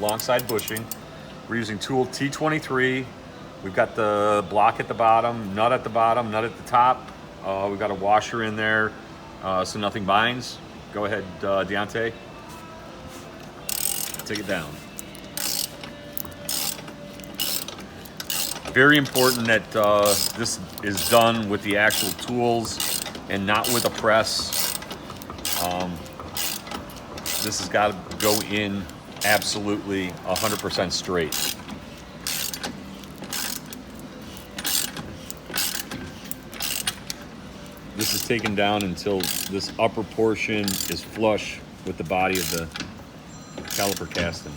long side bushing. We're using tool T23. We've got the block at the bottom, nut at the bottom, nut at the top. We've got a washer in there so nothing binds. Go ahead, Deontay. Take it down. Very important that this is done with the actual tools and not with a press. This has got to go in absolutely 100% straight. This is taken down until this upper portion is flush with the body of the caliper casting.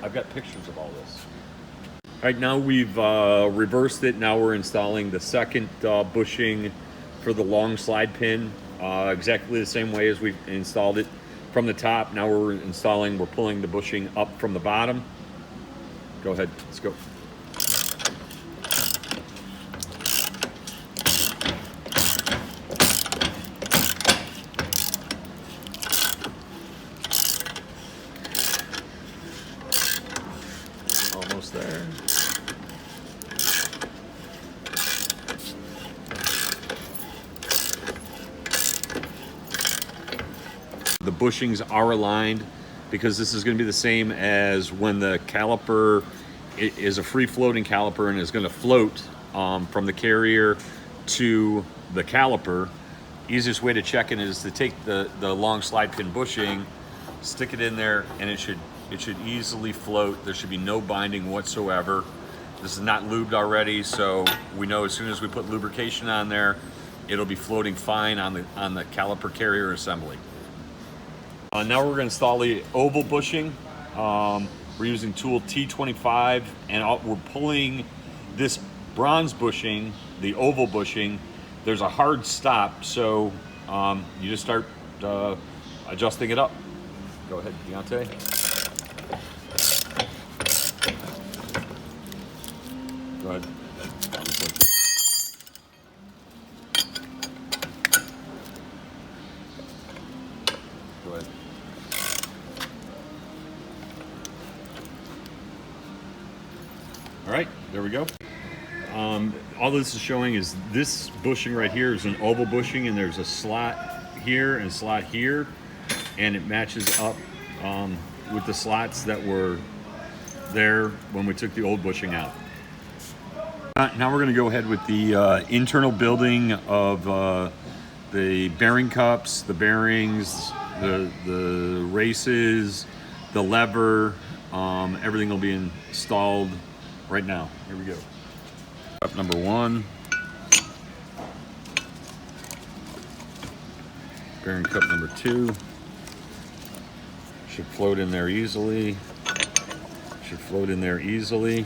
I've got pictures of all this. All right, now we've reversed it. Now we're installing the second bushing for the long slide pin, exactly the same way as we installed it from the top. Now we're pulling the bushing up from the bottom. Go ahead, let's go. Almost there. The bushings are aligned because this is going to be the same as when the caliper is a free floating caliper and is going to float from the carrier to the caliper. Easiest way to check it is to take the long slide pin bushing, stick it in there, and it should easily float. There should be no binding whatsoever. This is not lubed already, so we know as soon as we put lubrication on there, it'll be floating fine on the caliper carrier assembly. Now we're going to install the oval bushing. We're using tool T25, and we're pulling this bronze bushing, the oval bushing. There's a hard stop, so you just start adjusting it up. Go ahead, Deontay. Go ahead. Go ahead. All right, there we go. All this is showing is this bushing right here is an oval bushing, and there's a slot here and a slot here, and it matches up with the slots that were there when we took the old bushing out. Now we're going to go ahead with the internal building of the bearing cups, the bearings, the races, the lever. Everything will be installed right now. Here we go. Cup number 1. Bearing cup number 2. Should float in there easily. Should float in there easily.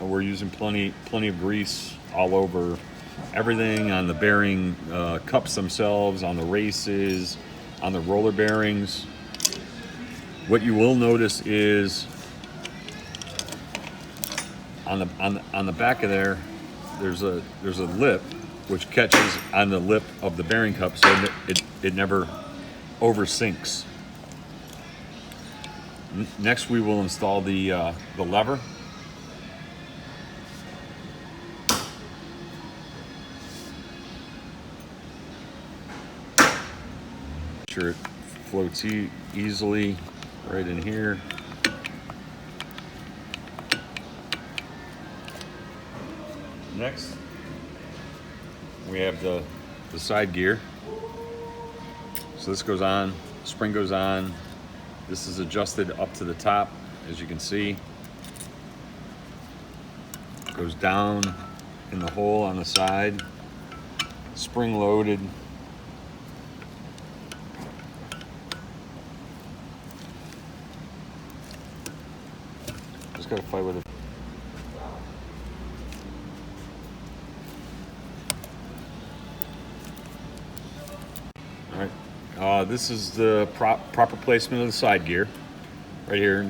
We're using plenty of grease all over everything, on the bearing cups themselves, on the races, on the roller bearings. What you will notice is on the back of there, there's a lip which catches on the lip of the bearing cup, so it never oversinks. Next, we will install the lever. Sure it floats easily right in here. Next, we have the side gear. So this goes on, spring goes on. This is adjusted up to the top, as you can see. Goes down in the hole on the side, spring loaded. gotta fight with it. All right, this is the proper placement of the side gear right here.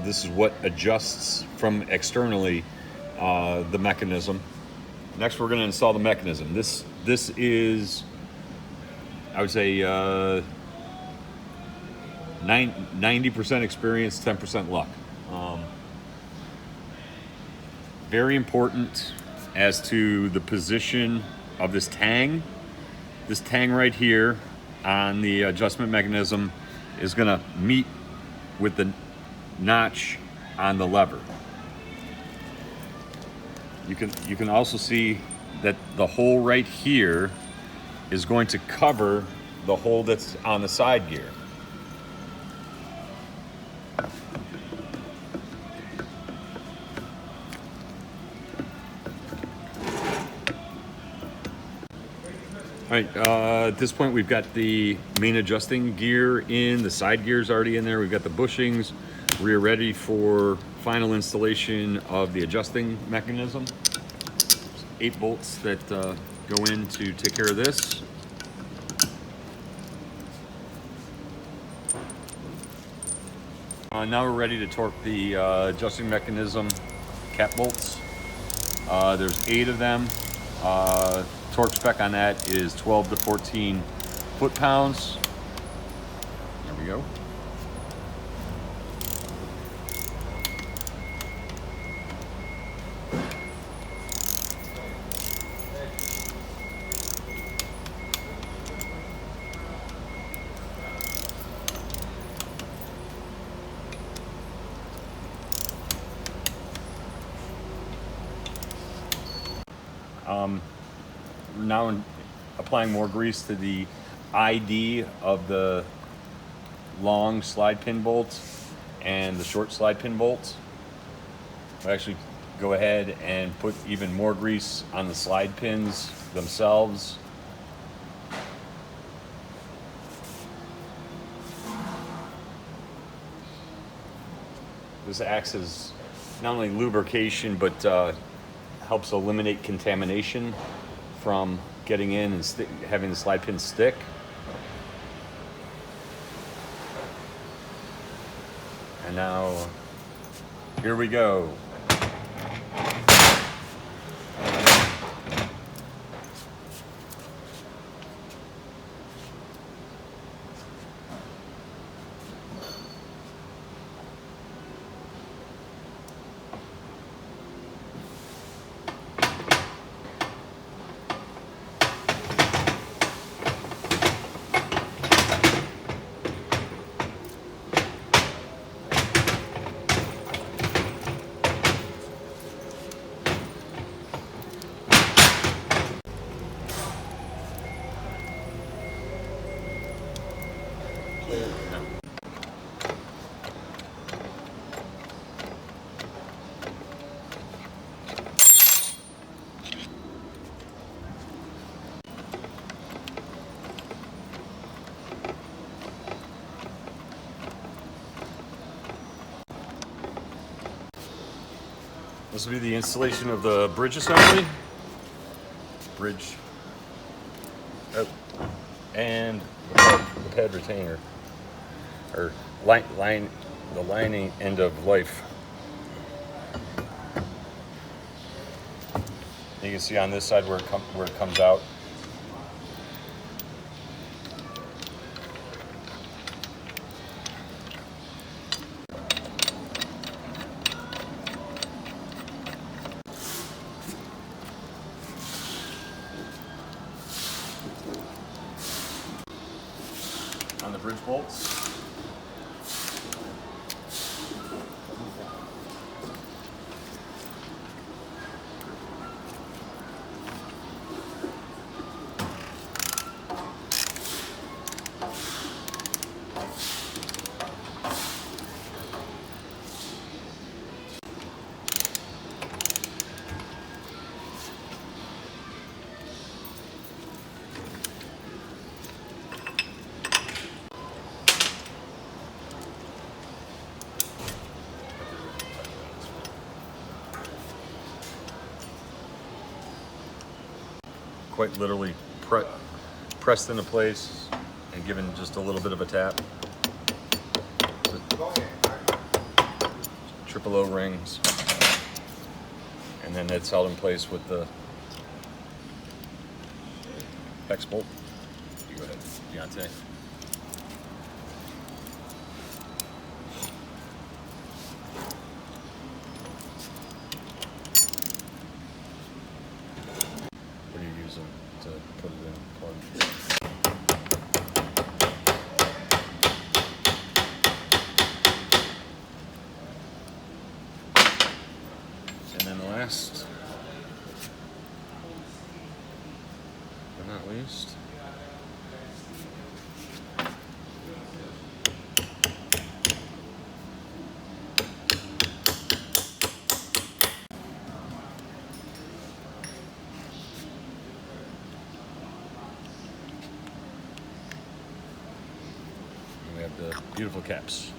This is what adjusts from externally the mechanism. Next, we're going to install the mechanism. This is, I would say, 90% experience, 10% luck. Very important as to the position of this tang. This tang right here on the adjustment mechanism is going to meet with the notch on the lever. You can also see that the hole right here is going to cover the hole that's on the side gear. All right, at this point we've got the main adjusting gear in, the side gear's already in there, we've got the bushings. We're ready for final installation of the adjusting mechanism. There's 8 bolts that go in to take care of this. Now we're ready to torque the adjusting mechanism cap bolts. There's 8 of them. Torque spec on that is 12 to 14 foot-pounds. There we go. Now applying more grease to the ID of the long slide pin bolts and the short slide pin bolts. I'll actually go ahead and put even more grease on the slide pins themselves. This acts as not only lubrication, but helps eliminate contamination from getting in and having the slide pin stick. And now, here we go. This will be the installation of the bridge assembly. Bridge. Oh, and the pad retainer, or the lining end of life. You can see on this side where it comes out. On the bridge bolts. quite literally pressed into place and given just a little bit of a tap. Triple O-rings, and then it's held in place with the hex bolt. You go ahead, Deontay. What are you using to put it in plug? And then the last but not least, we have the beautiful caps.